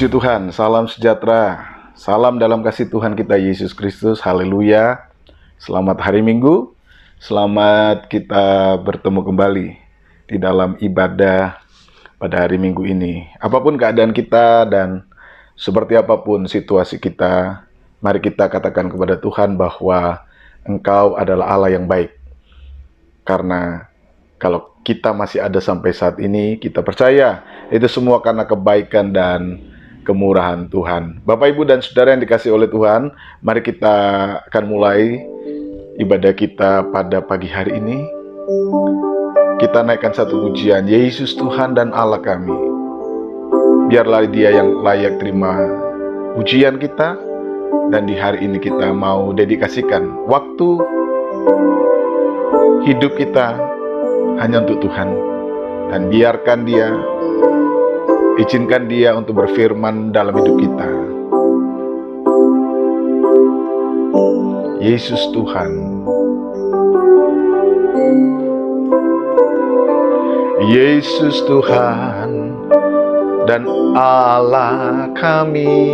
Puji Tuhan, salam sejahtera, salam dalam kasih Tuhan kita Yesus Kristus, haleluya. Selamat hari Minggu, selamat kita bertemu kembali di dalam ibadah pada hari Minggu ini. Apapun keadaan kita dan seperti apapun situasi kita, mari kita katakan kepada Tuhan bahwa Engkau adalah Allah yang baik. Karena kalau kita masih ada sampai saat ini, kita percaya itu semua karena kebaikan dan kemurahan Tuhan. Bapak, Ibu, dan Saudara yang dikasihi oleh Tuhan, mari kita akan mulai ibadah kita pada pagi hari ini. Kita naikkan satu pujian, Yesus Tuhan dan Allah kami. Biarlah Dia yang layak terima pujian kita, dan di hari ini kita mau dedikasikan waktu hidup kita hanya untuk Tuhan. Dan biarkan Dia, izinkan Dia untuk berfirman dalam hidup kita. Yesus Tuhan, Yesus Tuhan dan Allah kami.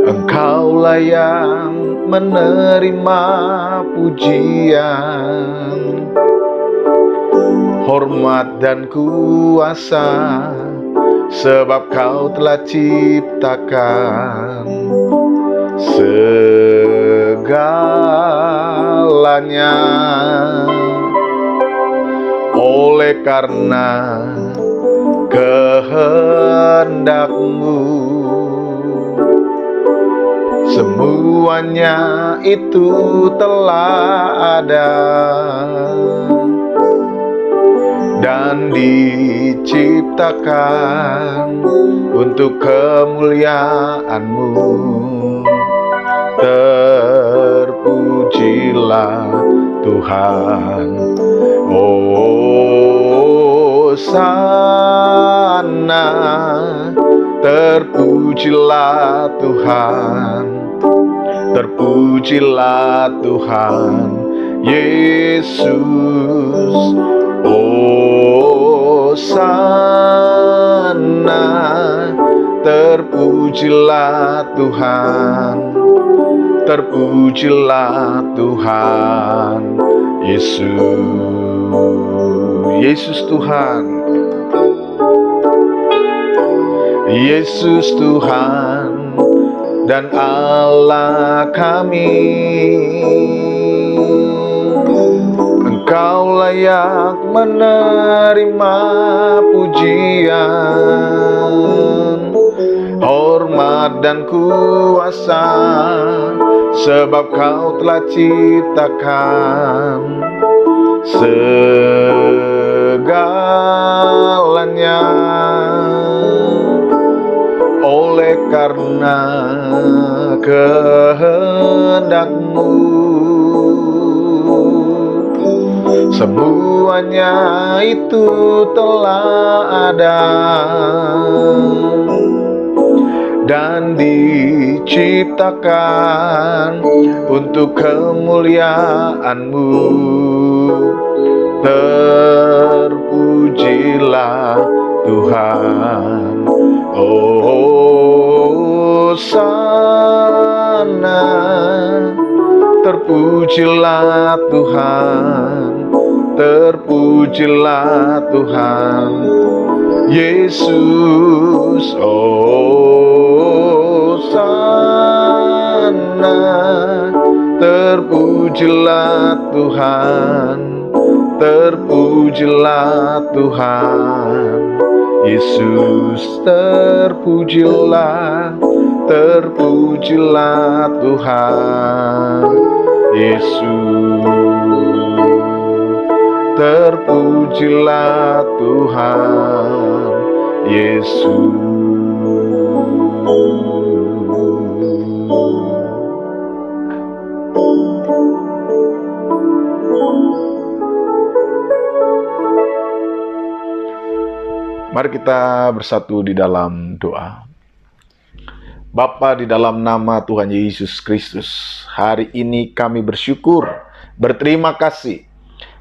Engkaulah yang menerima pujian, hormat dan kuasa, sebab Kau telah ciptakan segalanya. Oleh karena kehendak-Mu, semuanya itu telah ada dan diciptakan untuk kemuliaan-Mu. Terpujilah Tuhan, Hosana. Terpujilah Tuhan, terpujilah Tuhan Yesus. Hosana, terpujilah Tuhan, terpujilah Tuhan Yesus. Yesus Tuhan, Yesus Tuhan dan Allah kami. Engkau layak menerima pujian, hormat dan kuasa, sebab Kau telah ciptakan segalanya. Oleh karena kehendak-Mu, semuanya itu telah ada dan diciptakan untuk kemuliaan-Mu. Terpujilah Tuhan, Hosana. Terpujilah Tuhan, terpujilah Tuhan Yesus. Hosana, terpujilah Tuhan, terpujilah Tuhan Yesus. Terpujilah, terpujilah Tuhan Yesus. Terpujilah Tuhan Yesus. Mari kita bersatu di dalam doa. Bapa, di dalam nama Tuhan Yesus Kristus, hari ini kami bersyukur, berterima kasih,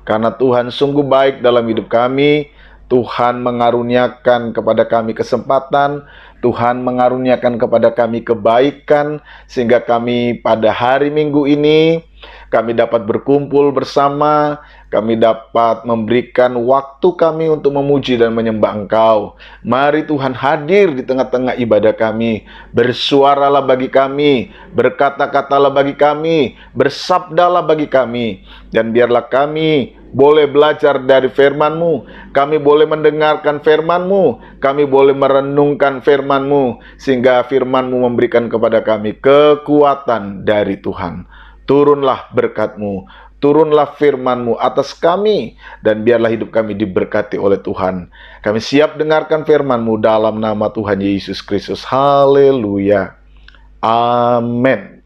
karena Tuhan sungguh baik dalam hidup kami. Tuhan mengaruniakan kepada kami kesempatan, Tuhan mengaruniakan kepada kami kebaikan, sehingga kami pada hari Minggu ini, kami dapat berkumpul bersama, kami dapat memberikan waktu kami untuk memuji dan menyembah Engkau. Mari Tuhan hadir di tengah-tengah ibadah kami, bersuaralah bagi kami, berkata-katalah bagi kami, bersabdalah bagi kami, dan biarlah kami boleh belajar dari firman-Mu, kami boleh mendengarkan firman-Mu, kami boleh merenungkan firman-Mu, sehingga firman-Mu memberikan kepada kami kekuatan dari Tuhan. Turunlah berkat-Mu, turunlah firman-Mu atas kami, dan biarlah hidup kami diberkati oleh Tuhan. Kami siap dengarkan firman-Mu dalam nama Tuhan Yesus Kristus. Haleluya. Amin.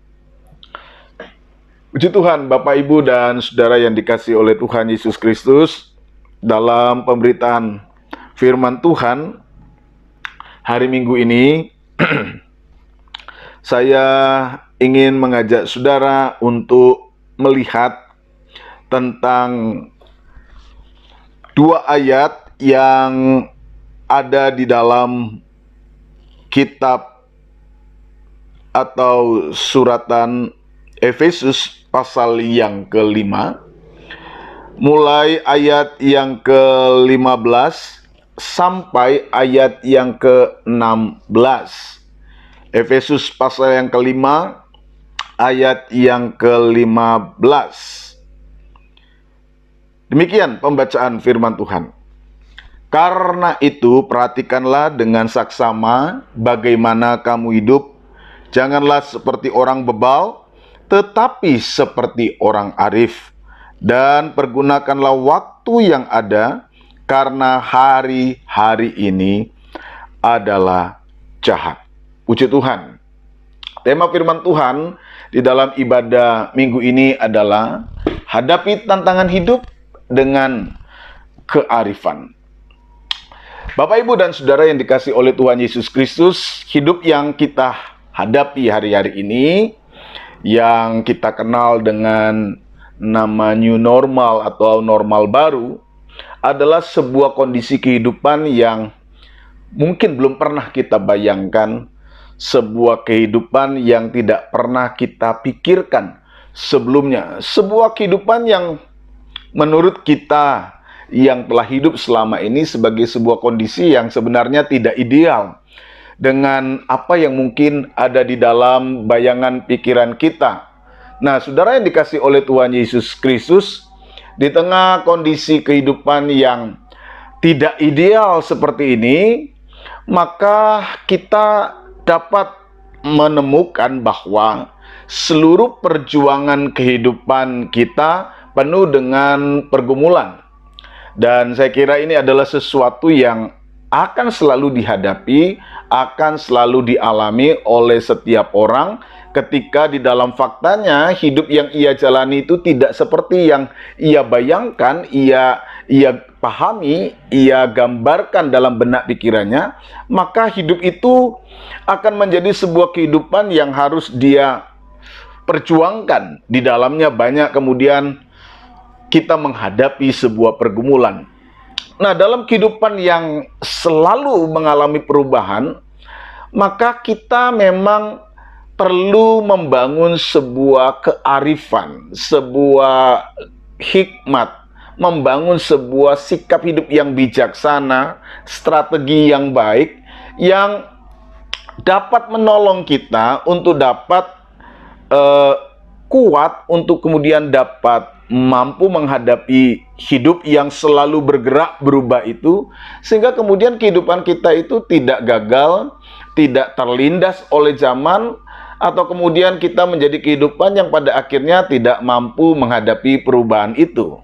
Puji Tuhan, Bapak, Ibu, dan Saudara yang dikasihi oleh Tuhan Yesus Kristus. Dalam pemberitaan firman Tuhan hari Minggu ini, saya ingin mengajak saudara untuk melihat tentang dua ayat yang ada di dalam kitab atau suratan Efesus pasal yang ke-5, mulai ayat yang ke-15 sampai ayat yang ke-16. Efesus pasal yang ke-5, ayat yang ke-15. Demikian pembacaan firman Tuhan. Karena itu, perhatikanlah dengan saksama bagaimana kamu hidup. Janganlah seperti orang bebal, tetapi seperti orang arif. Dan pergunakanlah waktu yang ada, karena hari-hari ini adalah jahat. Puji Tuhan. Tema firman Tuhan di dalam ibadah minggu ini adalah hadapi tantangan hidup dengan kearifan. Bapak, Ibu, dan Saudara yang dikasihi oleh Tuhan Yesus Kristus, hidup yang kita hadapi hari-hari ini, yang kita kenal dengan nama new normal atau normal baru, adalah sebuah kondisi kehidupan yang mungkin belum pernah kita bayangkan, sebuah kehidupan yang tidak pernah kita pikirkan sebelumnya, sebuah kehidupan yang menurut kita yang telah hidup selama ini sebagai sebuah kondisi yang sebenarnya tidak ideal dengan apa yang mungkin ada di dalam bayangan pikiran kita. Nah, saudara yang dikasihi oleh Tuhan Yesus Kristus, di tengah kondisi kehidupan yang tidak ideal seperti ini, maka kita dapat menemukan bahwa seluruh perjuangan kehidupan kita penuh dengan pergumulan. Dan saya kira ini adalah sesuatu yang akan selalu dihadapi, akan selalu dialami oleh setiap orang ketika di dalam faktanya hidup yang ia jalani itu tidak seperti yang ia bayangkan, ia pahami, ia gambarkan dalam benak pikirannya, maka hidup itu akan menjadi sebuah kehidupan yang harus dia perjuangkan. Di dalamnya banyak kemudian kita menghadapi sebuah pergumulan. Nah, dalam kehidupan yang selalu mengalami perubahan, maka kita memang perlu membangun sebuah kearifan, sebuah hikmat, membangun sebuah sikap hidup yang bijaksana, strategi yang baik, yang dapat menolong kita untuk dapat kuat, untuk kemudian dapat mampu menghadapi hidup yang selalu bergerak berubah itu, sehingga kemudian kehidupan kita itu tidak gagal, tidak terlindas oleh zaman, atau kemudian kita menjadi kehidupan yang pada akhirnya tidak mampu menghadapi perubahan itu.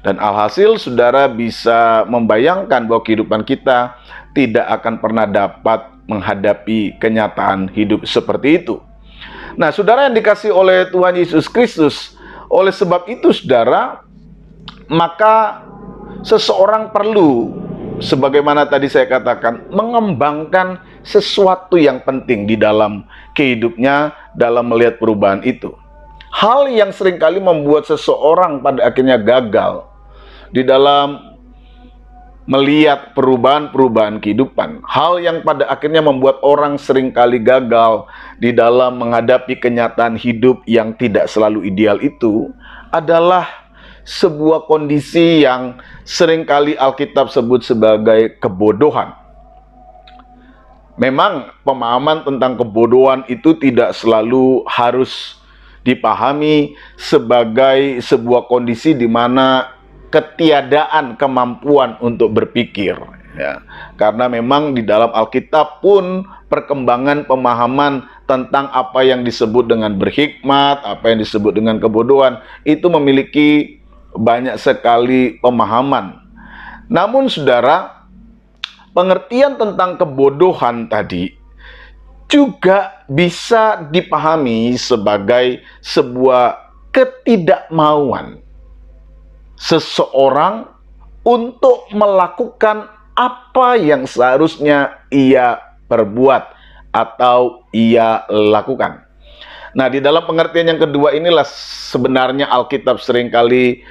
Dan alhasil saudara bisa membayangkan bahwa kehidupan kita tidak akan pernah dapat menghadapi kenyataan hidup seperti itu. Nah, saudara yang dikasihi oleh Tuhan Yesus Kristus, oleh sebab itu saudara, maka seseorang perlu, sebagaimana tadi saya katakan, mengembangkan sesuatu yang penting di dalam kehidupnya dalam melihat perubahan itu. Hal yang seringkali membuat seseorang pada akhirnya gagal di dalam melihat perubahan-perubahan kehidupan. Hal yang pada akhirnya membuat orang seringkali gagal di dalam menghadapi kenyataan hidup yang tidak selalu ideal itu adalah sebuah kondisi yang seringkali Alkitab sebut sebagai kebodohan. Memang pemahaman tentang kebodohan itu tidak selalu harus dipahami sebagai sebuah kondisi di mana ketiadaan kemampuan untuk berpikir, ya. Karena memang di dalam Alkitab pun perkembangan pemahaman tentang apa yang disebut dengan berhikmat, apa yang disebut dengan kebodohan, itu memiliki banyak sekali pemahaman. Namun saudara, pengertian tentang kebodohan tadi juga bisa dipahami sebagai sebuah ketidakmauan seseorang untuk melakukan apa yang seharusnya ia perbuat atau ia lakukan. Nah, di dalam pengertian yang kedua inilah sebenarnya Alkitab seringkali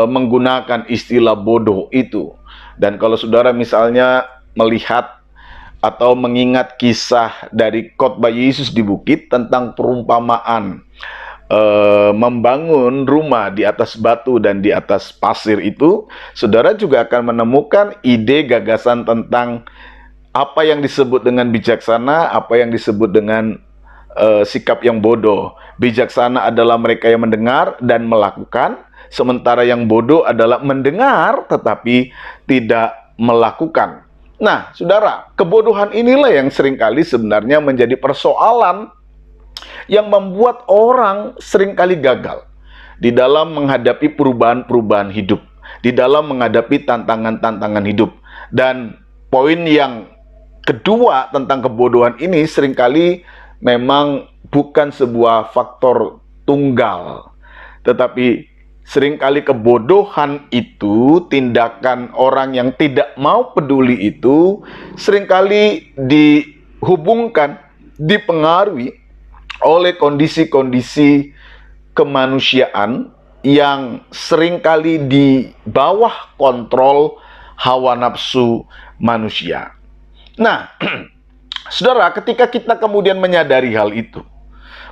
menggunakan istilah bodoh itu. Dan kalau saudara misalnya melihat atau mengingat kisah dari khotbah Yesus di bukit tentang perumpamaan membangun rumah di atas batu dan di atas pasir itu, saudara juga akan menemukan ide gagasan tentang apa yang disebut dengan bijaksana, apa yang disebut dengan sikap yang bodoh. Bijaksana adalah mereka yang mendengar dan melakukan, sementara yang bodoh adalah mendengar tetapi tidak melakukan. Nah, saudara, kebodohan inilah yang seringkali sebenarnya menjadi persoalan yang membuat orang seringkali gagal di dalam menghadapi perubahan-perubahan hidup, di dalam menghadapi tantangan-tantangan hidup. Dan poin yang kedua tentang kebodohan ini seringkali memang bukan sebuah faktor tunggal, tetapi seringkali kebodohan itu, tindakan orang yang tidak mau peduli itu, seringkali dihubungkan, dipengaruhi oleh kondisi-kondisi kemanusiaan yang seringkali di bawah kontrol hawa nafsu manusia. Nah, saudara, ketika kita kemudian menyadari hal itu,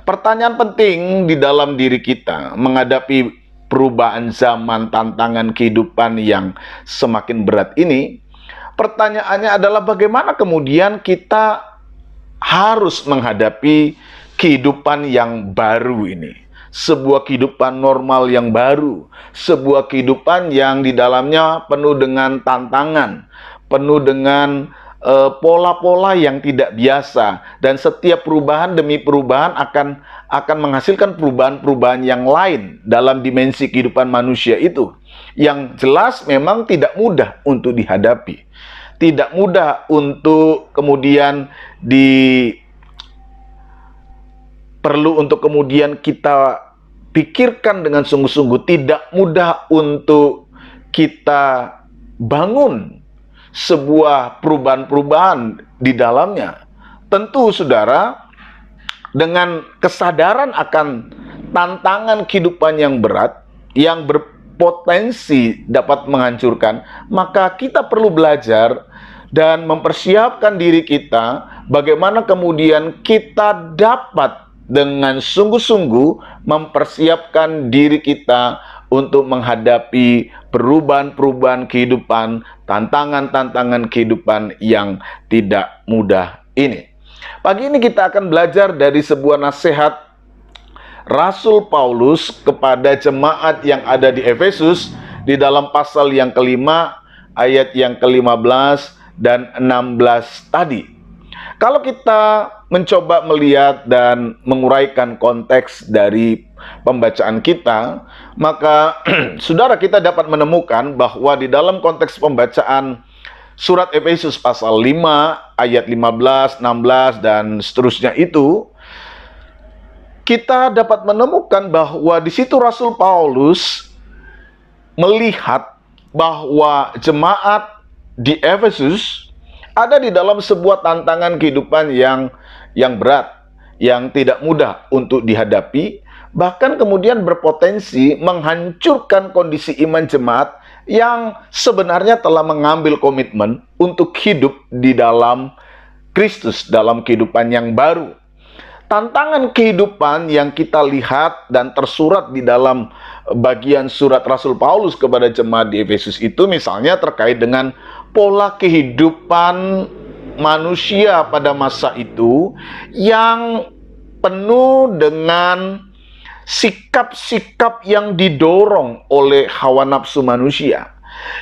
pertanyaan penting di dalam diri kita menghadapi perubahan zaman, tantangan kehidupan yang semakin berat ini, pertanyaannya adalah bagaimana kemudian kita harus menghadapi kehidupan yang baru ini. Sebuah kehidupan normal yang baru, sebuah kehidupan yang di dalamnya penuh dengan tantangan, penuh dengan pola-pola yang tidak biasa, dan setiap perubahan demi perubahan akan menghasilkan perubahan-perubahan yang lain dalam dimensi kehidupan manusia itu, yang jelas memang tidak mudah untuk dihadapi, tidak mudah untuk kemudian perlu untuk kemudian kita pikirkan dengan sungguh-sungguh, tidak mudah untuk kita bangun sebuah perubahan-perubahan di dalamnya. Tentu saudara, dengan kesadaran akan tantangan kehidupan yang berat, yang berpotensi dapat menghancurkan, maka kita perlu belajar dan mempersiapkan diri kita bagaimana kemudian kita dapat dengan sungguh-sungguh mempersiapkan diri kita untuk menghadapi perubahan-perubahan kehidupan, tantangan-tantangan kehidupan yang tidak mudah ini. Pagi ini kita akan belajar dari sebuah nasihat Rasul Paulus kepada jemaat yang ada di Efesus di dalam pasal yang kelima, ayat yang ke-15 dan 16 tadi. Kalau kita mencoba melihat dan menguraikan konteks dari pembacaan kita, maka saudara, kita dapat menemukan bahwa di dalam konteks pembacaan surat Efesus pasal 5 ayat 15, 16 dan seterusnya itu, kita dapat menemukan bahwa di situ Rasul Paulus melihat bahwa jemaat di Efesus ada di dalam sebuah tantangan kehidupan yang berat, yang tidak mudah untuk dihadapi, bahkan kemudian berpotensi menghancurkan kondisi iman jemaat yang sebenarnya telah mengambil komitmen untuk hidup di dalam Kristus, dalam kehidupan yang baru. Tantangan kehidupan yang kita lihat dan tersurat di dalam bagian surat Rasul Paulus kepada jemaat di Efesus itu misalnya terkait dengan pola kehidupan manusia pada masa itu yang penuh dengan sikap-sikap yang didorong oleh hawa nafsu manusia,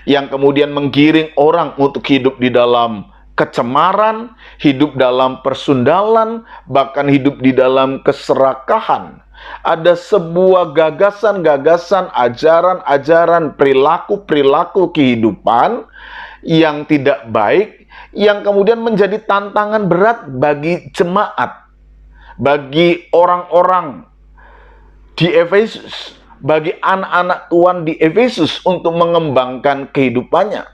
yang kemudian menggiring orang untuk hidup di dalam kecemaran, hidup dalam persundalan, bahkan hidup di dalam keserakahan. Ada sebuah gagasan-gagasan, ajaran-ajaran, perilaku-perilaku kehidupan yang tidak baik, yang kemudian menjadi tantangan berat bagi jemaat, bagi orang-orang di Efesus, bagi anak-anak Tuhan di Efesus untuk mengembangkan kehidupannya.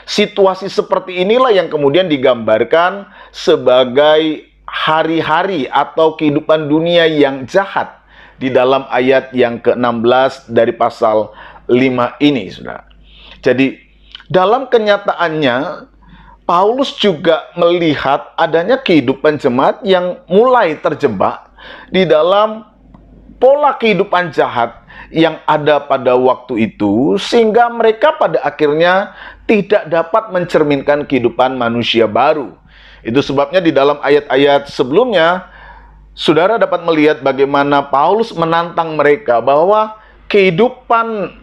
Situasi seperti inilah yang kemudian digambarkan sebagai hari-hari atau kehidupan dunia yang jahat di dalam ayat yang ke-16 dari pasal 5 ini, Saudara. Jadi, dalam kenyataannya, Paulus juga melihat adanya kehidupan jemaat yang mulai terjebak di dalam pola kehidupan jahat yang ada pada waktu itu, sehingga mereka pada akhirnya tidak dapat mencerminkan kehidupan manusia baru. Itu sebabnya di dalam ayat-ayat sebelumnya, saudara dapat melihat bagaimana Paulus menantang mereka bahwa kehidupan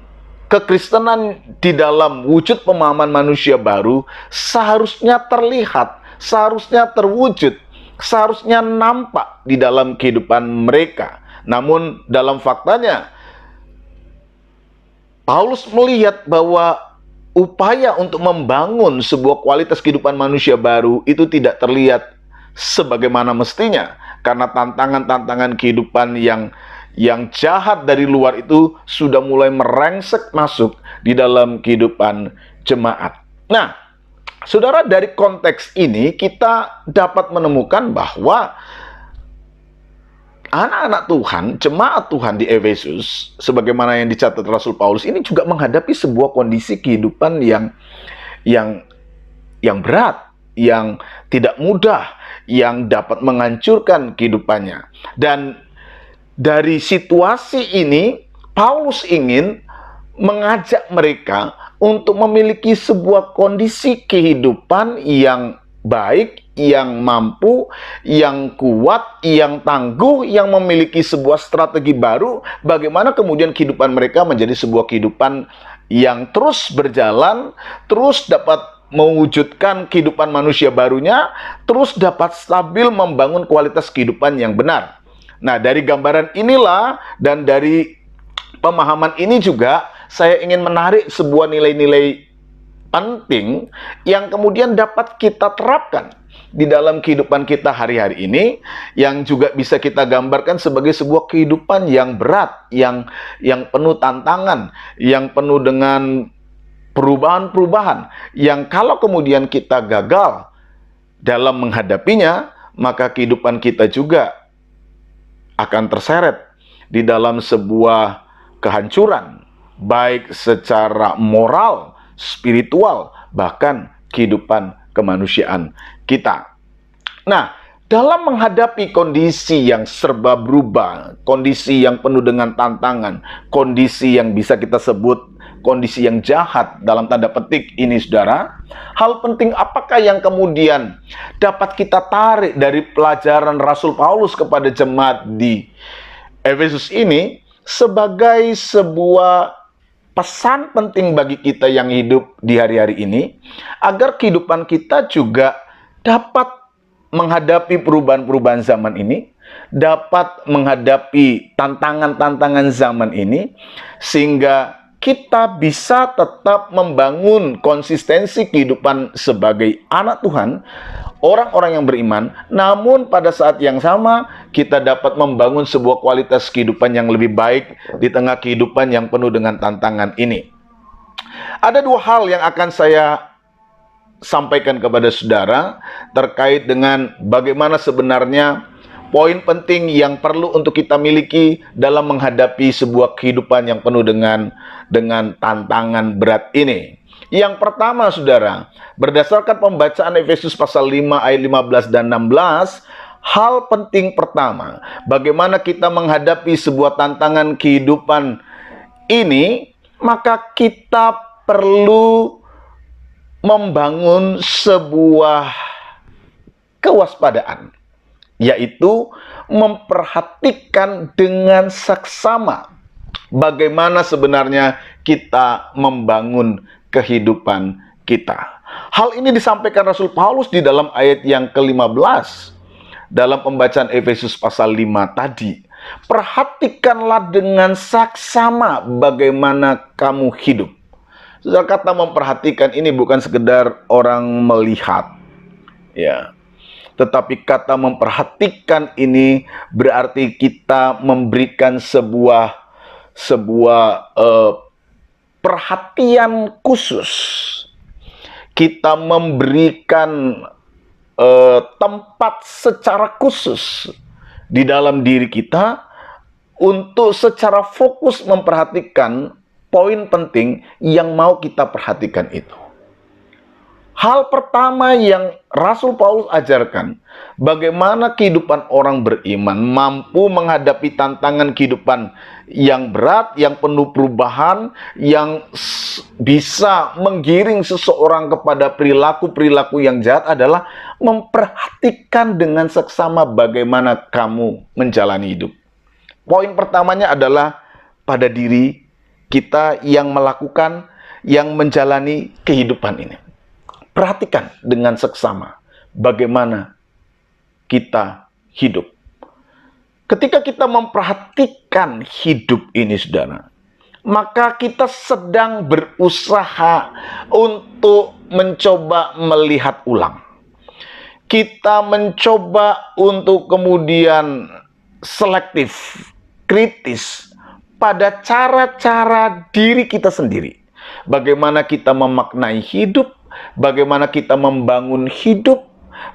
kekristenan di dalam wujud pemahaman manusia baru seharusnya terlihat, seharusnya terwujud, seharusnya nampak di dalam kehidupan mereka. Namun dalam faktanya, Paulus melihat bahwa upaya untuk membangun sebuah kualitas kehidupan manusia baru itu tidak terlihat sebagaimana mestinya, karena tantangan-tantangan kehidupan yang jahat dari luar itu sudah mulai merengsek masuk di dalam kehidupan jemaat. Nah, saudara, dari konteks ini kita dapat menemukan bahwa anak-anak Tuhan, jemaat Tuhan di Efesus, sebagaimana yang dicatat Rasul Paulus, ini juga menghadapi sebuah kondisi kehidupan yang berat, yang tidak mudah, yang dapat menghancurkan kehidupannya. Dan dari situasi ini, Paulus ingin mengajak mereka untuk memiliki sebuah kondisi kehidupan yang baik, yang mampu, yang kuat, yang tangguh, yang memiliki sebuah strategi baru, bagaimana kemudian kehidupan mereka menjadi sebuah kehidupan yang terus berjalan, terus dapat mewujudkan kehidupan manusia barunya, terus dapat stabil membangun kualitas kehidupan yang benar. Nah, dari gambaran inilah dan dari pemahaman ini juga saya ingin menarik sebuah nilai-nilai penting yang kemudian dapat kita terapkan di dalam kehidupan kita hari-hari ini, yang juga bisa kita gambarkan sebagai sebuah kehidupan yang berat, yang penuh tantangan, yang penuh dengan perubahan-perubahan, yang kalau kemudian kita gagal dalam menghadapinya, maka kehidupan kita juga akan terseret di dalam sebuah kehancuran, baik secara moral, spiritual, bahkan kehidupan kemanusiaan kita. Nah, dalam menghadapi kondisi yang serba berubah, kondisi yang penuh dengan tantangan, kondisi yang bisa kita sebut kondisi yang jahat dalam tanda petik ini, saudara, hal penting apakah yang kemudian dapat kita tarik dari pelajaran Rasul Paulus kepada jemaat di Efesus ini sebagai sebuah pesan penting bagi kita yang hidup di hari-hari ini, agar kehidupan kita juga dapat menghadapi perubahan-perubahan zaman ini, dapat menghadapi tantangan-tantangan zaman ini, sehingga kita bisa tetap membangun konsistensi kehidupan sebagai anak Tuhan, orang-orang yang beriman, namun pada saat yang sama kita dapat membangun sebuah kualitas kehidupan yang lebih baik di tengah kehidupan yang penuh dengan tantangan ini. Ada dua hal yang akan saya sampaikan kepada saudara terkait dengan bagaimana sebenarnya poin penting yang perlu untuk kita miliki dalam menghadapi sebuah kehidupan yang penuh dengan tantangan berat ini. Yang pertama, saudara, berdasarkan pembacaan Efesus pasal 5 ayat 15 dan 16, hal penting pertama, bagaimana kita menghadapi sebuah tantangan kehidupan ini, maka kita perlu membangun sebuah kewaspadaan, yaitu memperhatikan dengan seksama bagaimana sebenarnya kita membangun kehidupan kita. Hal ini disampaikan Rasul Paulus di dalam ayat yang ke-15 dalam pembacaan Efesus pasal 5 tadi. Perhatikanlah dengan saksama bagaimana kamu hidup. Saudara, kata memperhatikan ini bukan sekedar orang melihat, ya. Tetapi kata memperhatikan ini berarti kita memberikan sebuah perhatian khusus. Kita memberikan tempat secara khusus di dalam diri kita untuk secara fokus memperhatikan poin penting yang mau kita perhatikan itu. Hal pertama yang Rasul Paulus ajarkan, bagaimana kehidupan orang beriman mampu menghadapi tantangan kehidupan yang berat, yang penuh perubahan, yang bisa menggiring seseorang kepada perilaku-perilaku yang jahat adalah memperhatikan dengan seksama bagaimana kamu menjalani hidup. Poin pertamanya adalah pada diri kita yang melakukan, yang menjalani kehidupan ini. Perhatikan dengan seksama bagaimana kita hidup. Ketika kita memperhatikan hidup ini, saudara, maka kita sedang berusaha untuk mencoba melihat ulang. Kita mencoba untuk kemudian selektif, kritis pada cara-cara diri kita sendiri. Bagaimana kita memaknai hidup, bagaimana kita membangun hidup,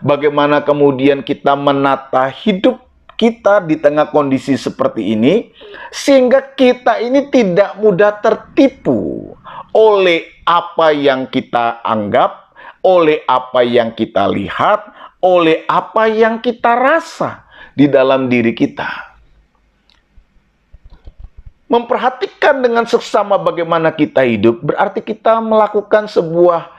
bagaimana kemudian kita menata hidup kita di tengah kondisi seperti ini, sehingga kita ini tidak mudah tertipu oleh apa yang kita anggap, oleh apa yang kita lihat, oleh apa yang kita rasa di dalam diri kita. Memperhatikan dengan seksama bagaimana kita hidup berarti kita melakukan sebuah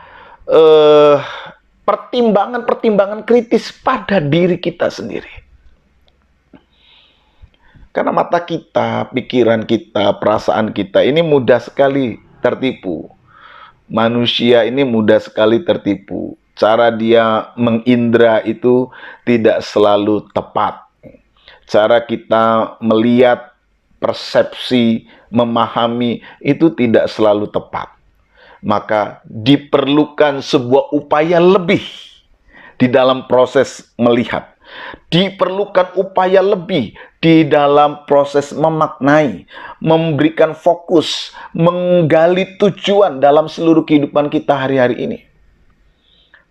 pertimbangan-pertimbangan kritis pada diri kita sendiri. Karena mata kita, pikiran kita, perasaan kita ini mudah sekali tertipu. Manusia ini mudah sekali tertipu. Cara dia mengindra itu tidak selalu tepat. Cara kita melihat, persepsi, memahami itu tidak selalu tepat. Maka diperlukan sebuah upaya lebih di dalam proses melihat. Diperlukan upaya lebih di dalam proses memaknai, memberikan fokus, menggali tujuan dalam seluruh kehidupan kita hari-hari ini.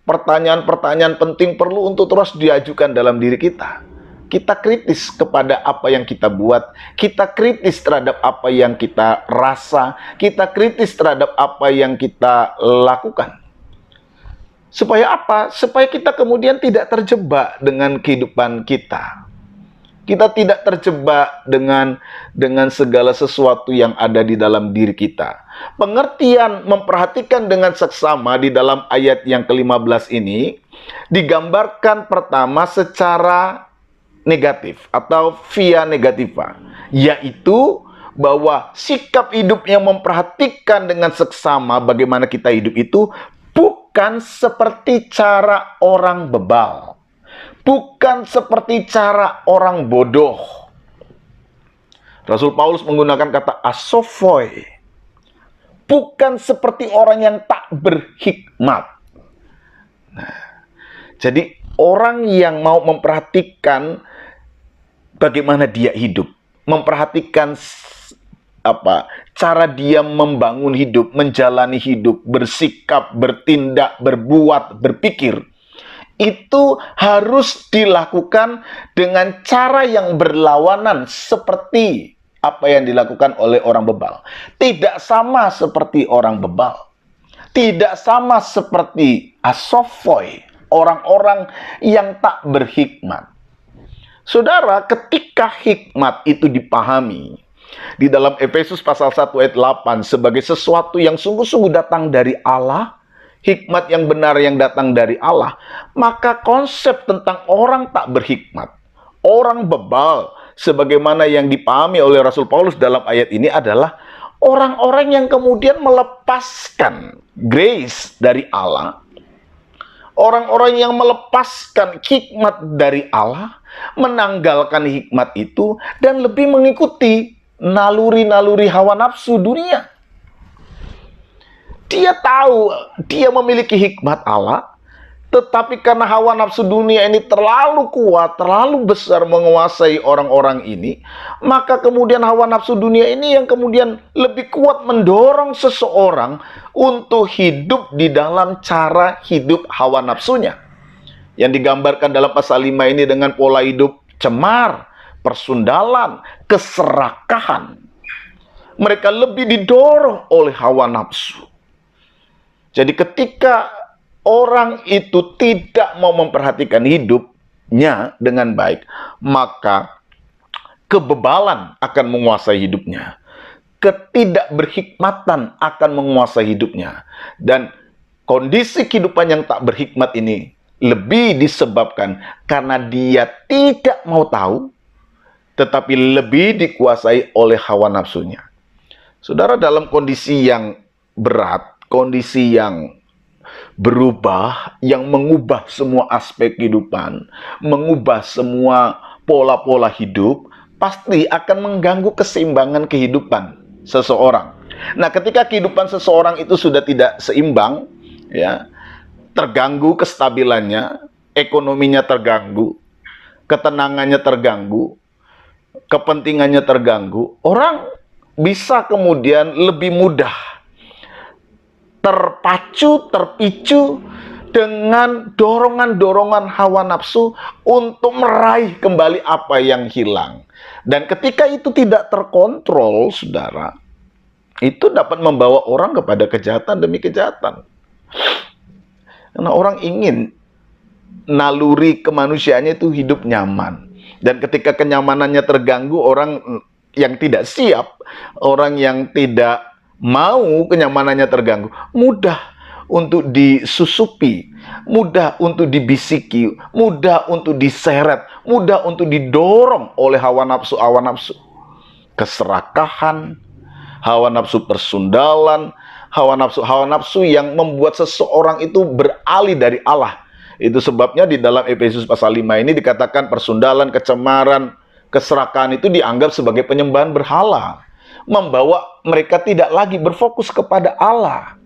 Pertanyaan-pertanyaan penting perlu untuk terus diajukan dalam diri kita. Kita kritis kepada apa yang kita buat, kita kritis terhadap apa yang kita rasa, kita kritis terhadap apa yang kita lakukan. Supaya apa? Supaya kita kemudian tidak terjebak dengan kehidupan kita. Kita tidak terjebak dengan segala sesuatu yang ada di dalam diri kita. Pengertian memperhatikan dengan seksama di dalam ayat yang ke-15 ini digambarkan pertama secara negatif atau via negativa, yaitu bahwa sikap hidup yang memperhatikan dengan seksama bagaimana kita hidup itu bukan seperti cara orang bebal, bukan seperti cara orang bodoh. Rasul Paulus menggunakan kata asophoi, bukan seperti orang yang tak berhikmat. Nah, jadi orang yang mau memperhatikan bagaimana dia hidup, memperhatikan cara dia membangun hidup, menjalani hidup, bersikap, bertindak, berbuat, berpikir, itu harus dilakukan dengan cara yang berlawanan seperti apa yang dilakukan oleh orang bebal. Tidak sama seperti orang bebal. Tidak sama seperti asofoi, orang-orang yang tak berhikmat. Saudara, ketika hikmat itu dipahami di dalam Efesus pasal 1 ayat 8 sebagai sesuatu yang sungguh-sungguh datang dari Allah, hikmat yang benar yang datang dari Allah, maka konsep tentang orang tak berhikmat, orang bebal, sebagaimana yang dipahami oleh Rasul Paulus dalam ayat ini adalah orang-orang yang kemudian melepaskan grace dari Allah, orang-orang yang melepaskan hikmat dari Allah, menanggalkan hikmat itu, dan lebih mengikuti naluri-naluri hawa nafsu dunia. Dia tahu dia memiliki hikmat Allah, tetapi karena hawa nafsu dunia ini terlalu kuat, terlalu besar menguasai orang-orang ini, maka kemudian hawa nafsu dunia ini yang kemudian lebih kuat mendorong seseorang untuk hidup di dalam cara hidup hawa nafsunya. Yang digambarkan dalam pasal 5 ini dengan pola hidup cemar, persundalan, keserakahan. Mereka lebih didorong oleh hawa nafsu. Jadi ketika orang itu tidak mau memperhatikan hidupnya dengan baik, maka kebebalan akan menguasai hidupnya. Ketidakberhikmatan akan menguasai hidupnya. Dan kondisi kehidupan yang tak berhikmat ini lebih disebabkan karena dia tidak mau tahu, tetapi lebih dikuasai oleh hawa nafsunya. Saudara, dalam kondisi yang berat, kondisi yang berubah, yang mengubah semua aspek kehidupan, mengubah semua pola-pola hidup, pasti akan mengganggu keseimbangan kehidupan seseorang. Nah, ketika kehidupan seseorang itu sudah tidak seimbang, ya, terganggu kestabilannya, ekonominya terganggu, ketenangannya terganggu, kepentingannya terganggu, orang bisa kemudian lebih mudah terpicu dengan dorongan-dorongan hawa nafsu untuk meraih kembali apa yang hilang. Dan ketika itu tidak terkontrol, saudara, itu dapat membawa orang kepada kejahatan demi kejahatan. Karena orang ingin naluri kemanusiaannya itu hidup nyaman. Dan ketika kenyamanannya terganggu, orang yang tidak siap, orang yang tidak mau kenyamanannya terganggu, mudah untuk disusupi, mudah untuk dibisiki, mudah untuk diseret, mudah untuk didorong oleh hawa nafsu, keserakahan, hawa nafsu persundalan, hawa nafsu yang membuat seseorang itu beralih dari Allah. Itu sebabnya di dalam Efesus pasal 5 ini dikatakan persundalan, kecemaran, keserakahan itu dianggap sebagai penyembahan berhala, membawa mereka tidak lagi berfokus kepada Allah.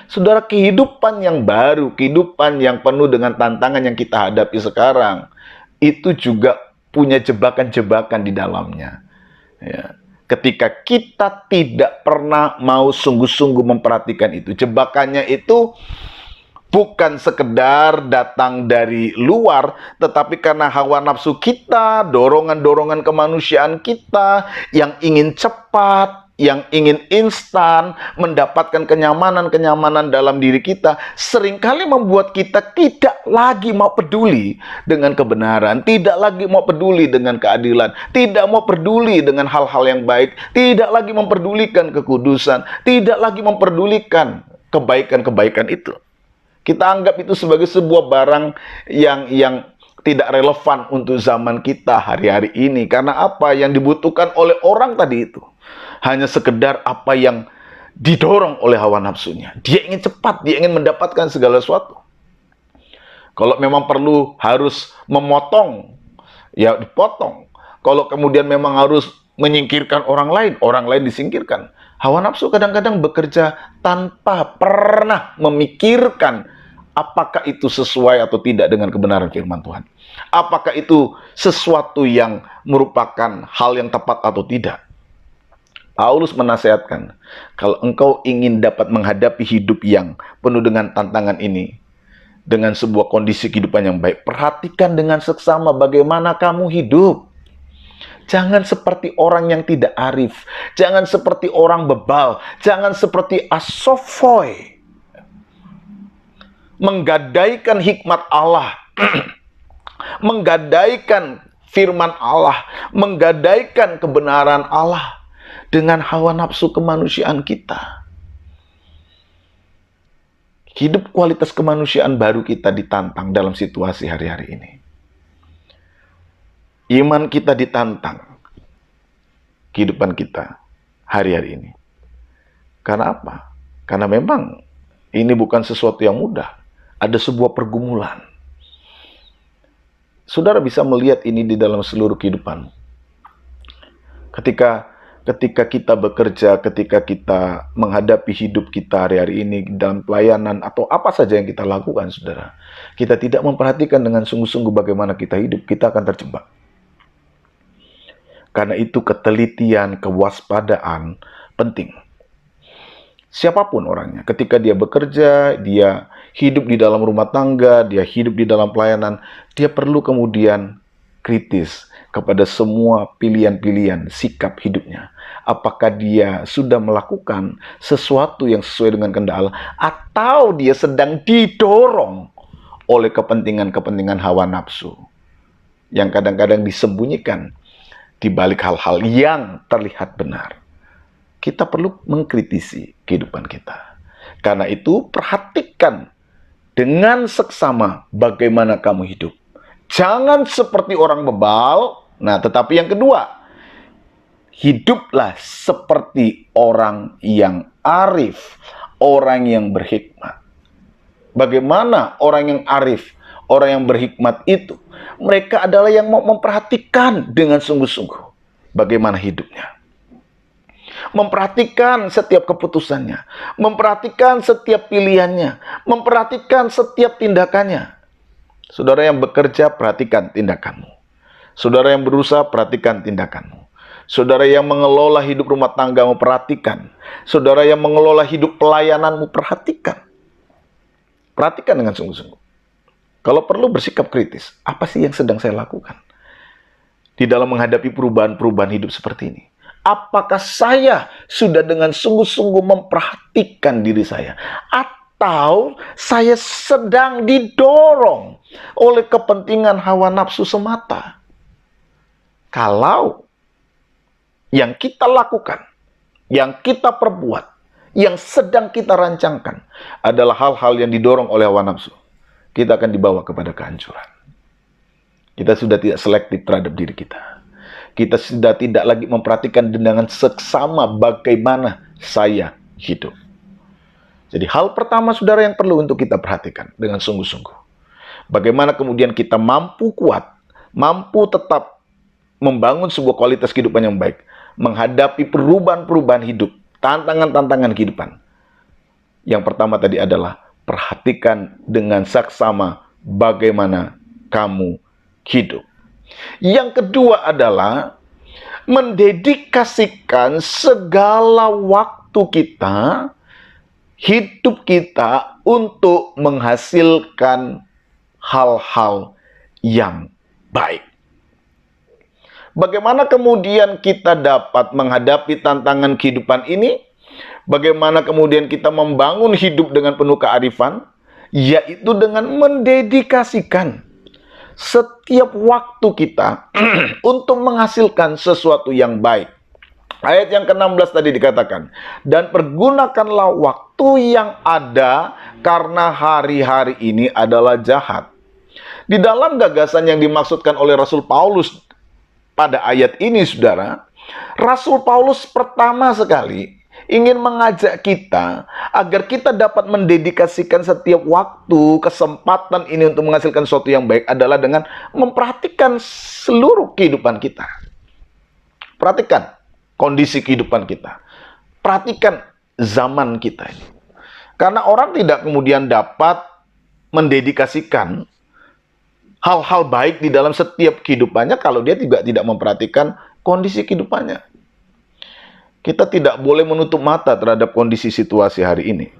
Saudara, kehidupan yang baru, kehidupan yang penuh dengan tantangan yang kita hadapi sekarang, itu juga punya jebakan-jebakan di dalamnya. Ya. Ketika kita tidak pernah mau sungguh-sungguh memperhatikan itu, jebakannya itu bukan sekedar datang dari luar, tetapi karena hawa nafsu kita, dorongan-dorongan kemanusiaan kita yang ingin cepat, yang ingin instan, mendapatkan kenyamanan-kenyamanan dalam diri kita, seringkali membuat kita tidak lagi mau peduli dengan kebenaran, tidak lagi mau peduli dengan keadilan, tidak mau peduli dengan hal-hal yang baik, tidak lagi memperdulikan kekudusan, tidak lagi memperdulikan kebaikan-kebaikan itu. Kita anggap itu sebagai sebuah barang yang tidak relevan untuk zaman kita hari-hari ini. Karena apa yang dibutuhkan oleh orang tadi itu hanya sekedar apa yang didorong oleh hawa nafsunya. Dia ingin cepat, dia ingin mendapatkan segala sesuatu. Kalau memang perlu harus memotong, ya dipotong. Kalau kemudian memang harus menyingkirkan orang lain disingkirkan. Hawa nafsu kadang-kadang bekerja tanpa pernah memikirkan apakah itu sesuai atau tidak dengan kebenaran firman Tuhan. Apakah itu sesuatu yang merupakan hal yang tepat atau tidak. Paulus menasihatkan, kalau engkau ingin dapat menghadapi hidup yang penuh dengan tantangan ini, dengan sebuah kondisi kehidupan yang baik. Perhatikan dengan seksama bagaimana kamu hidup. Jangan seperti orang yang tidak arif. Jangan seperti orang bebal. Jangan seperti asofoi. Menggadaikan hikmat Allah. Menggadaikan firman Allah. Menggadaikan kebenaran Allah. Dengan hawa nafsu kemanusiaan kita. Hidup kualitas kemanusiaan baru kita ditantang dalam situasi hari-hari ini. Iman kita ditantang. Kehidupan kita hari-hari ini. Karena apa? Karena memang ini bukan sesuatu yang mudah. Ada sebuah pergumulan. Saudara bisa melihat ini di dalam seluruh kehidupan. Ketika kita bekerja, ketika kita menghadapi hidup kita hari-hari ini dalam pelayanan atau apa saja yang kita lakukan, saudara, kita tidak memperhatikan dengan sungguh-sungguh bagaimana kita hidup, kita akan terjebak. Karena itu ketelitian, kewaspadaan penting. Siapapun orangnya, ketika dia bekerja, dia hidup di dalam rumah tangga, dia hidup di dalam pelayanan, dia perlu kemudian kritis kepada semua pilihan-pilihan sikap hidupnya. Apakah dia sudah melakukan sesuatu yang sesuai dengan kehendak Allah, atau dia sedang didorong oleh kepentingan-kepentingan hawa nafsu yang kadang-kadang disembunyikan di balik hal-hal yang terlihat benar. Kita perlu mengkritisi kehidupan kita. Karena itu perhatikan dengan seksama bagaimana kamu hidup. Jangan seperti orang bebal. Nah, tetapi yang kedua, hiduplah seperti orang yang arif, orang yang berhikmat. Bagaimana orang yang arif, orang yang berhikmat itu? Mereka adalah yang mau memperhatikan dengan sungguh-sungguh bagaimana hidupnya. Memperhatikan setiap keputusannya, memperhatikan setiap pilihannya, memperhatikan setiap tindakannya. Saudara yang bekerja, perhatikan tindakanmu. Saudara yang berusaha, perhatikan tindakanmu. Saudara yang mengelola hidup rumah tanggamu, perhatikan. Saudara yang mengelola hidup pelayananmu, perhatikan. Perhatikan dengan sungguh-sungguh. Kalau perlu bersikap kritis, apa sih yang sedang saya lakukan di dalam menghadapi perubahan-perubahan hidup seperti ini? Apakah saya sudah dengan sungguh-sungguh memperhatikan diri saya? Atau saya sedang didorong oleh kepentingan hawa nafsu semata? Kalau yang kita lakukan, yang kita perbuat, yang sedang kita rancangkan adalah hal-hal yang didorong oleh hawa nafsu, kita akan dibawa kepada kehancuran. Kita sudah tidak selektif terhadap diri kita. Kita sudah tidak lagi memperhatikan dengan seksama bagaimana saya hidup. Jadi hal pertama, saudara, yang perlu untuk kita perhatikan dengan sungguh-sungguh. Bagaimana kemudian kita mampu kuat, mampu tetap membangun sebuah kualitas kehidupan yang baik, menghadapi perubahan-perubahan hidup, tantangan-tantangan kehidupan. Yang pertama tadi adalah perhatikan dengan saksama bagaimana kamu hidup. Yang kedua adalah mendedikasikan segala waktu kita, hidup kita untuk menghasilkan hal-hal yang baik. Bagaimana kemudian kita dapat menghadapi tantangan kehidupan ini? Bagaimana kemudian kita membangun hidup dengan penuh kearifan? Yaitu dengan mendedikasikan setiap waktu kita untuk menghasilkan sesuatu yang baik. Ayat yang ke-16 tadi dikatakan, dan pergunakanlah waktu yang ada karena hari-hari ini adalah jahat. Di dalam gagasan yang dimaksudkan oleh Rasul Paulus pada ayat ini, saudara, Rasul Paulus pertama sekali ingin mengajak kita agar kita dapat mendedikasikan setiap waktu, kesempatan ini untuk menghasilkan sesuatu yang baik adalah dengan memperhatikan seluruh kehidupan kita. Perhatikan kondisi kehidupan kita. Perhatikan zaman kita ini. Karena orang tidak kemudian dapat mendedikasikan hal-hal baik di dalam setiap kehidupannya kalau dia juga tidak memperhatikan kondisi kehidupannya. Kita tidak boleh menutup mata terhadap kondisi situasi hari ini.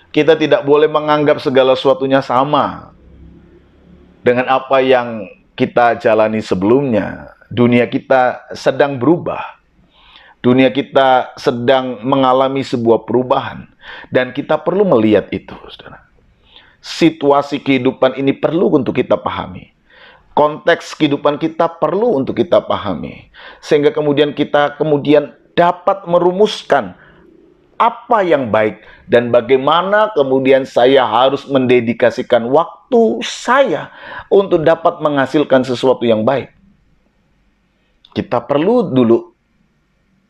Kita tidak boleh menganggap segala sesuatunya sama dengan apa yang kita jalani sebelumnya. Dunia kita sedang berubah. Dunia kita sedang mengalami sebuah perubahan. Dan kita perlu melihat itu, saudara. Situasi kehidupan ini perlu untuk kita pahami. Konteks kehidupan kita perlu untuk kita pahami. Sehingga kemudian kita dapat merumuskan apa yang baik dan bagaimana kemudian saya harus mendedikasikan waktu saya untuk dapat menghasilkan sesuatu yang baik. Kita perlu dulu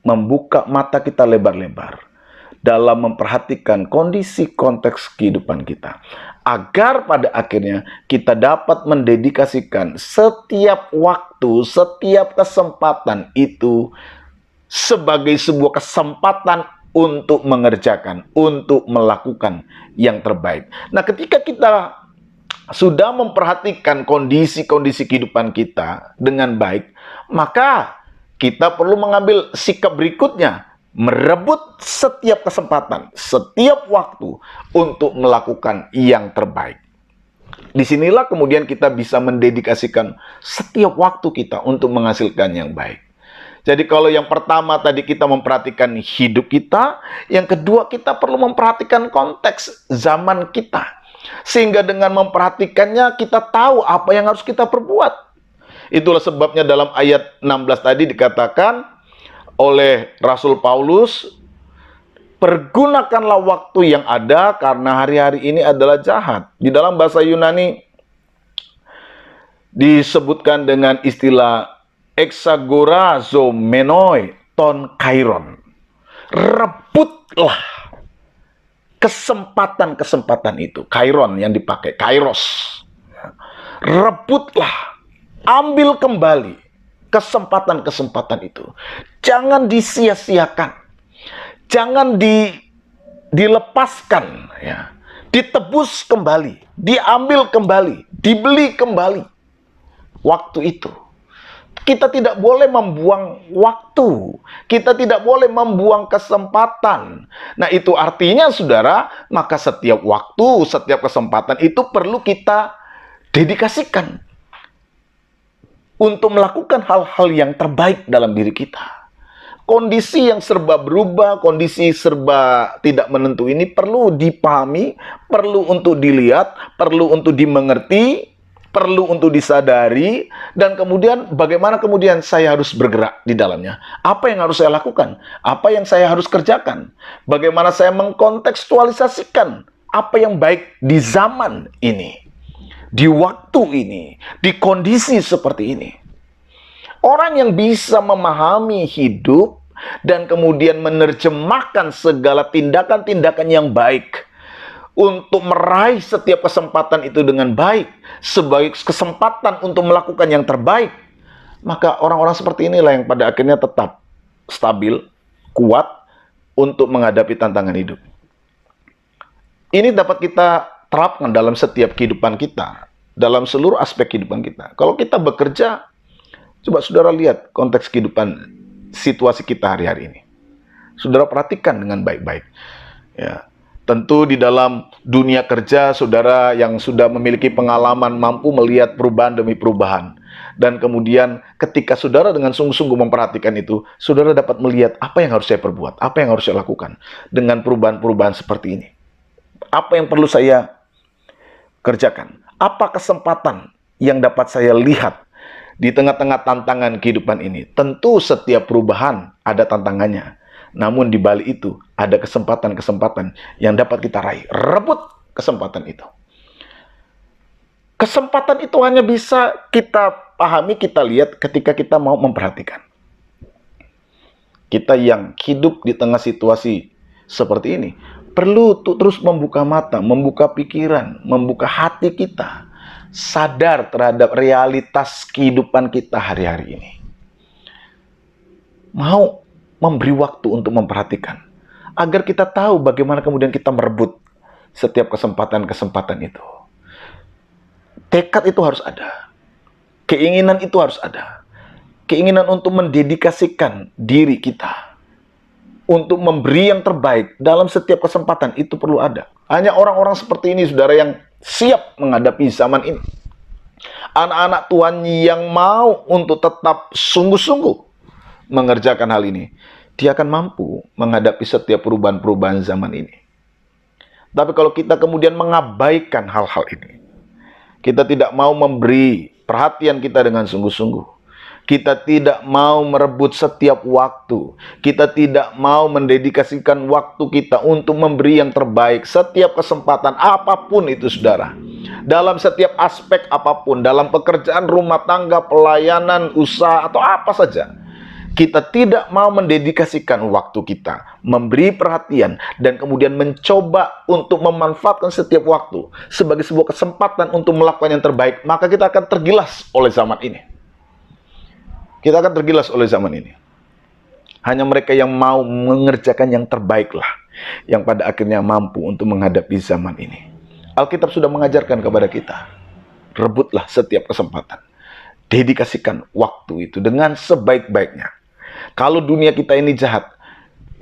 membuka mata kita lebar-lebar dalam memperhatikan kondisi konteks kehidupan kita, agar pada akhirnya kita dapat mendedikasikan setiap waktu, setiap kesempatan itu sebagai sebuah kesempatan untuk mengerjakan, untuk melakukan yang terbaik. Nah, ketika kita sudah memperhatikan kondisi-kondisi kehidupan kita dengan baik, maka kita perlu mengambil sikap berikutnya, merebut setiap kesempatan, setiap waktu untuk melakukan yang terbaik. Disinilah kemudian kita bisa mendedikasikan setiap waktu kita untuk menghasilkan yang baik. Jadi kalau yang pertama tadi kita memperhatikan hidup kita, yang kedua kita perlu memperhatikan konteks zaman kita. Sehingga dengan memperhatikannya kita tahu apa yang harus kita perbuat. Itulah sebabnya dalam ayat 16 tadi dikatakan oleh Rasul Paulus, pergunakanlah waktu yang ada karena hari-hari ini adalah jahat. Di dalam bahasa Yunani disebutkan dengan istilah exagorazomenoi ton kairon. Rebutlah kesempatan-kesempatan itu. Kairon yang dipakai, kairos. Rebutlah, ambil kembali kesempatan-kesempatan itu. Jangan disia-siakan. Jangan dilepaskan, ya. Ditebus kembali, diambil kembali, dibeli kembali waktu itu. Kita tidak boleh membuang waktu. Kita tidak boleh membuang kesempatan. Nah, itu artinya, saudara, maka setiap waktu, setiap kesempatan itu perlu kita dedikasikan untuk melakukan hal-hal yang terbaik dalam diri kita. Kondisi yang serba berubah, kondisi serba tidak menentu ini perlu dipahami, perlu untuk dilihat, perlu untuk dimengerti, perlu untuk disadari, dan kemudian bagaimana kemudian saya harus bergerak di dalamnya. Apa yang harus saya lakukan? Apa yang saya harus kerjakan? Bagaimana saya mengkontekstualisasikan apa yang baik di zaman ini, di waktu ini, di kondisi seperti ini. Orang yang bisa memahami hidup dan kemudian menerjemahkan segala tindakan-tindakan yang baik untuk meraih setiap kesempatan itu dengan baik, sebagai kesempatan untuk melakukan yang terbaik, maka orang-orang seperti inilah yang pada akhirnya tetap stabil, kuat untuk menghadapi tantangan hidup. Ini dapat kita terapkan dalam setiap kehidupan kita, dalam seluruh aspek kehidupan kita. Kalau kita bekerja, coba saudara lihat konteks kehidupan, situasi kita hari-hari ini. Saudara perhatikan dengan baik-baik. Ya. Tentu di dalam dunia kerja, saudara yang sudah memiliki pengalaman mampu melihat perubahan demi perubahan. Dan kemudian ketika saudara dengan sungguh-sungguh memperhatikan itu, saudara dapat melihat apa yang harus saya perbuat, apa yang harus saya lakukan dengan perubahan-perubahan seperti ini. Apa yang perlu saya kerjakan? Apa kesempatan yang dapat saya lihat di tengah-tengah tantangan kehidupan ini? Tentu setiap perubahan ada tantangannya. Namun di balik itu ada kesempatan-kesempatan yang dapat kita raih. Rebut kesempatan itu. Kesempatan itu hanya bisa kita pahami, kita lihat ketika kita mau memperhatikan. Kita yang hidup di tengah situasi seperti ini perlu terus membuka mata, membuka pikiran, membuka hati kita, sadar terhadap realitas kehidupan kita hari-hari ini. Mau memberi waktu untuk memperhatikan, agar kita tahu bagaimana kemudian kita merebut setiap kesempatan-kesempatan itu. Tekad itu harus ada. Keinginan itu harus ada. Keinginan untuk mendedikasikan diri kita untuk memberi yang terbaik dalam setiap kesempatan itu perlu ada. Hanya orang-orang seperti ini, saudara, yang siap menghadapi zaman ini. Anak-anak Tuhan yang mau untuk tetap sungguh-sungguh mengerjakan hal ini, dia akan mampu menghadapi setiap perubahan-perubahan zaman ini. Tapi kalau kita kemudian mengabaikan hal-hal ini, kita tidak mau memberi perhatian kita dengan sungguh-sungguh, kita tidak mau merebut setiap waktu, kita tidak mau mendedikasikan waktu kita untuk memberi yang terbaik, setiap kesempatan apapun itu, saudara, dalam setiap aspek apapun, dalam pekerjaan rumah tangga, pelayanan, usaha, atau apa saja, kita tidak mau mendedikasikan waktu kita, memberi perhatian, dan kemudian mencoba untuk memanfaatkan setiap waktu sebagai sebuah kesempatan untuk melakukan yang terbaik, maka kita akan tergilas oleh zaman ini. Kita akan tergilas oleh zaman ini. Hanya mereka yang mau mengerjakan yang terbaiklah yang pada akhirnya mampu untuk menghadapi zaman ini. Alkitab sudah mengajarkan kepada kita, rebutlah setiap kesempatan. Dedikasikan waktu itu dengan sebaik-baiknya. Kalau dunia kita ini jahat,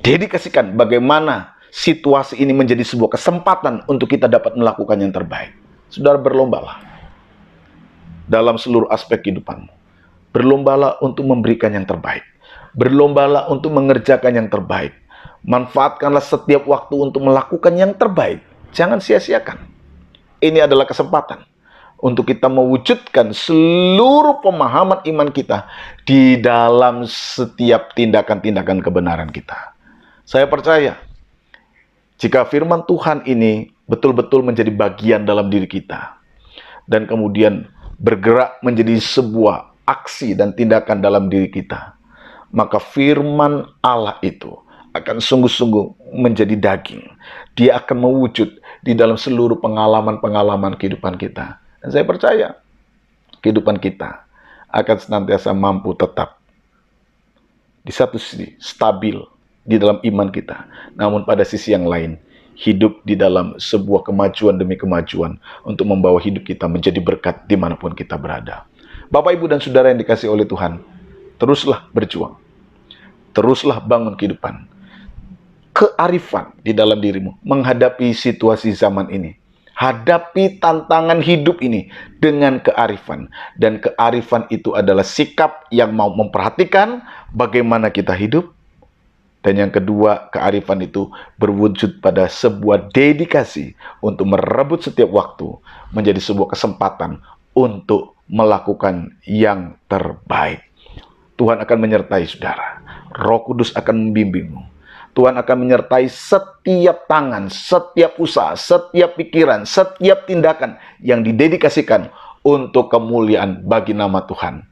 dedikasikan bagaimana situasi ini menjadi sebuah kesempatan untuk kita dapat melakukan yang terbaik. Saudara, berlombalah dalam seluruh aspek kehidupanmu. Berlombalah untuk memberikan yang terbaik. Berlombalah untuk mengerjakan yang terbaik. Manfaatkanlah setiap waktu untuk melakukan yang terbaik. Jangan sia-siakan. Ini adalah kesempatan untuk kita mewujudkan seluruh pemahaman iman kita di dalam setiap tindakan-tindakan kebenaran kita. Saya percaya, jika firman Tuhan ini betul-betul menjadi bagian dalam diri kita, dan kemudian bergerak menjadi sebuah aksi dan tindakan dalam diri kita, maka firman Allah itu akan sungguh-sungguh menjadi daging. Dia akan mewujud di dalam seluruh pengalaman-pengalaman kehidupan kita. Dan saya percaya kehidupan kita akan senantiasa mampu tetap di satu sisi stabil di dalam iman kita, namun pada sisi yang lain hidup di dalam sebuah kemajuan demi kemajuan untuk membawa hidup kita menjadi berkat dimanapun kita berada. Bapak, Ibu, dan Saudara yang dikasihi oleh Tuhan, teruslah berjuang, teruslah bangun kehidupan, kearifan di dalam dirimu menghadapi situasi zaman ini. Hadapi tantangan hidup ini dengan kearifan. Dan kearifan itu adalah sikap yang mau memperhatikan bagaimana kita hidup. Dan yang kedua, kearifan itu berwujud pada sebuah dedikasi untuk merebut setiap waktu menjadi sebuah kesempatan untuk melakukan yang terbaik. Tuhan akan menyertai saudara. Roh Kudus akan membimbingmu. Tuhan akan menyertai setiap tangan, setiap usaha, setiap pikiran, setiap tindakan yang didedikasikan untuk kemuliaan bagi nama Tuhan.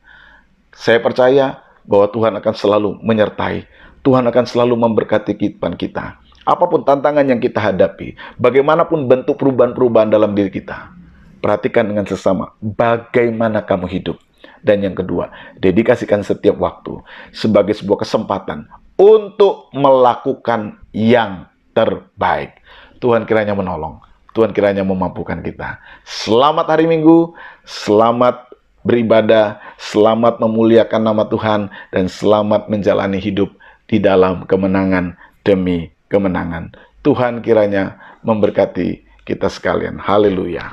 Saya percaya bahwa Tuhan akan selalu menyertai. Tuhan akan selalu memberkati kehidupan kita. Apapun tantangan yang kita hadapi, bagaimanapun bentuk perubahan-perubahan dalam diri kita, perhatikan dengan sesama bagaimana kamu hidup. Dan yang kedua, dedikasikan setiap waktu sebagai sebuah kesempatan untuk melakukan yang terbaik. Tuhan kiranya menolong. Tuhan kiranya memampukan kita. Selamat hari Minggu, selamat beribadah, selamat memuliakan nama Tuhan, dan selamat menjalani hidup di dalam kemenangan demi kemenangan. Tuhan kiranya memberkati kita sekalian. Haleluya.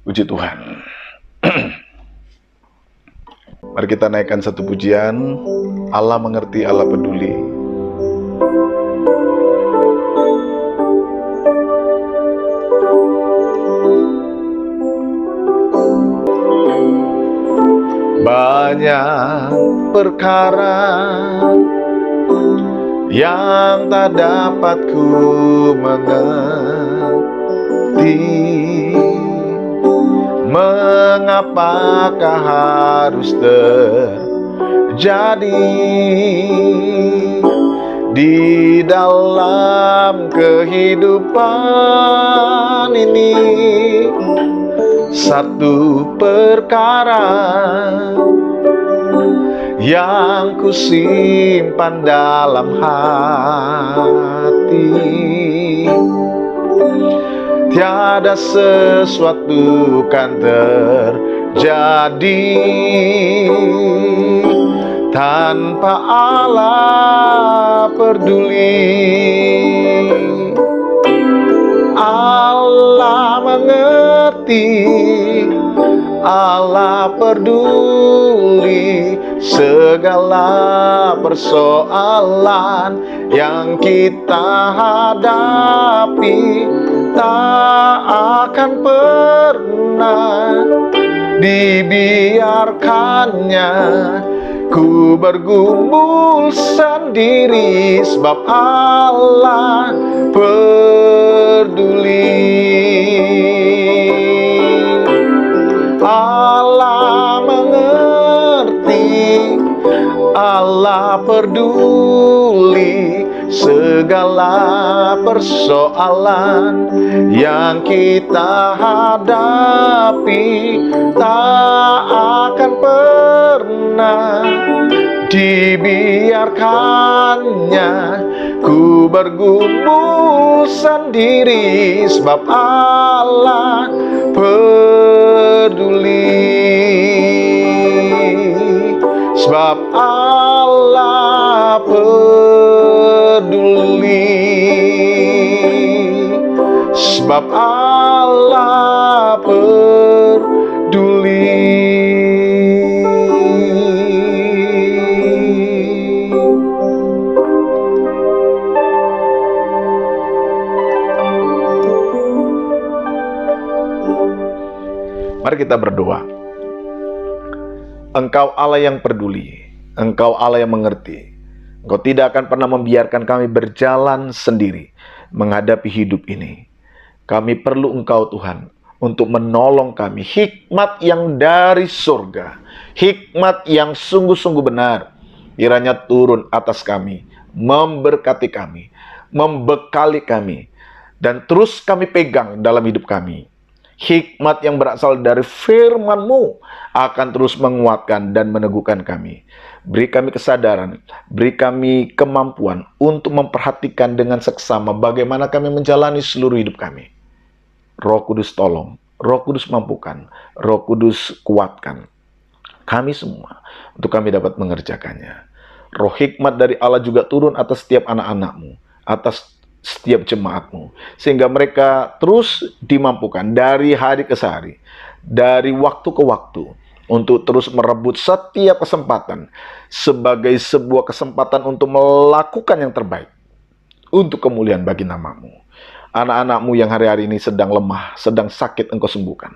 Puji Tuhan. Mari kita naikkan satu pujian. Allah mengerti, Allah peduli. Banyak perkara yang tak dapat ku mengerti. Mengapakah harus terjadi di dalam kehidupan ini? Satu perkara yang ku simpan dalam hati, tiada sesuatu kan terjadi tanpa Allah peduli. Allah mengerti, Allah peduli segala persoalan yang kita hadapi. Tak akan pernah dibiarkannya ku bergumul sendiri, sebab Allah peduli. Allah mengerti, Allah peduli segala persoalan yang kita hadapi. Tak akan pernah dibiarkannya ku bergumul sendiri, sebab Allah peduli. Sebab Allah peduli. Sebab Allah peduli. Mari kita berdoa. Engkau Allah yang peduli, Engkau Allah yang mengerti. Engkau tidak akan pernah membiarkan kami berjalan sendiri menghadapi hidup ini. Kami perlu Engkau Tuhan untuk menolong kami. Hikmat yang dari surga, hikmat yang sungguh-sungguh benar, kiranya turun atas kami, memberkati kami, membekali kami, dan terus kami pegang dalam hidup kami. Hikmat yang berasal dari firman-Mu akan terus menguatkan dan meneguhkan kami. Beri kami kesadaran, beri kami kemampuan untuk memperhatikan dengan seksama bagaimana kami menjalani seluruh hidup kami. Roh Kudus tolong, Roh Kudus mampukan, Roh Kudus kuatkan kami semua untuk kami dapat mengerjakannya. Roh hikmat dari Allah juga turun atas setiap anak-anak-Mu, atas setiap jemaat-Mu, sehingga mereka terus dimampukan dari hari ke hari, dari waktu ke waktu, untuk terus merebut setiap kesempatan sebagai sebuah kesempatan untuk melakukan yang terbaik untuk kemuliaan bagi nama-Mu. Anak-anak-Mu yang hari-hari ini sedang lemah, sedang sakit, Engkau sembuhkan.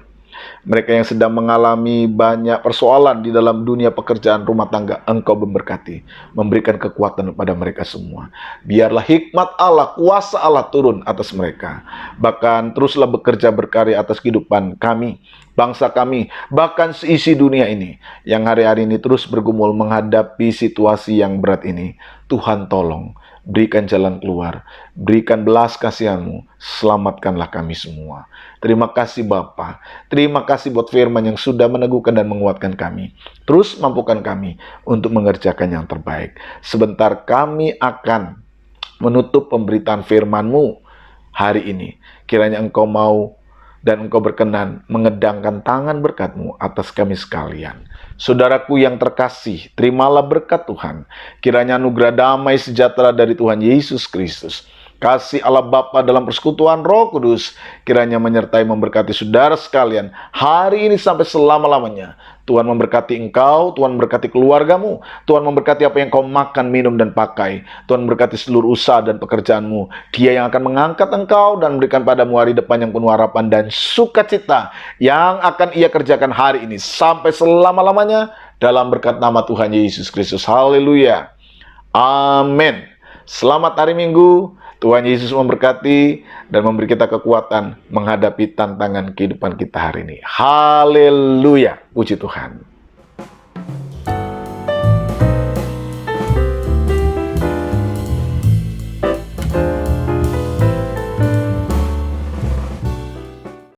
Mereka yang sedang mengalami banyak persoalan di dalam dunia pekerjaan rumah tangga, Engkau memberkati, memberikan kekuatan kepada mereka semua. Biarlah hikmat Allah, kuasa Allah turun atas mereka. Bahkan teruslah bekerja berkarya atas kehidupan kami, bangsa kami, bahkan seisi dunia ini yang hari-hari ini terus bergumul menghadapi situasi yang berat ini. Tuhan tolong, berikan jalan keluar, berikan belas kasihan-Mu, selamatkanlah kami semua. Terima kasih Bapa, terima kasih buat firman yang sudah meneguhkan dan menguatkan kami. Terus mampukan kami untuk mengerjakan yang terbaik. Sebentar kami akan menutup pemberitaan firman-Mu hari ini. Kiranya Engkau mau dan Engkau berkenan mengedangkan tangan berkat-Mu atas kami sekalian. Saudaraku yang terkasih, terimalah berkat Tuhan. Kiranya anugerah damai sejahtera dari Tuhan Yesus Kristus, kasih Allah Bapa dalam persekutuan Roh Kudus, kiranya menyertai memberkati saudara sekalian hari ini sampai selama-lamanya. Tuhan memberkati engkau, Tuhan memberkati keluargamu, Tuhan memberkati apa yang kau makan, minum, dan pakai. Tuhan memberkati seluruh usaha dan pekerjaanmu. Dia yang akan mengangkat engkau dan memberikan padamu hari depan yang penuh harapan dan sukacita yang akan Ia kerjakan hari ini sampai selama-lamanya dalam berkat nama Tuhan Yesus Kristus. Haleluya. Amin. Selamat hari Minggu. Tuhan Yesus memberkati dan memberi kita kekuatan menghadapi tantangan kehidupan kita hari ini. Haleluya. Puji Tuhan.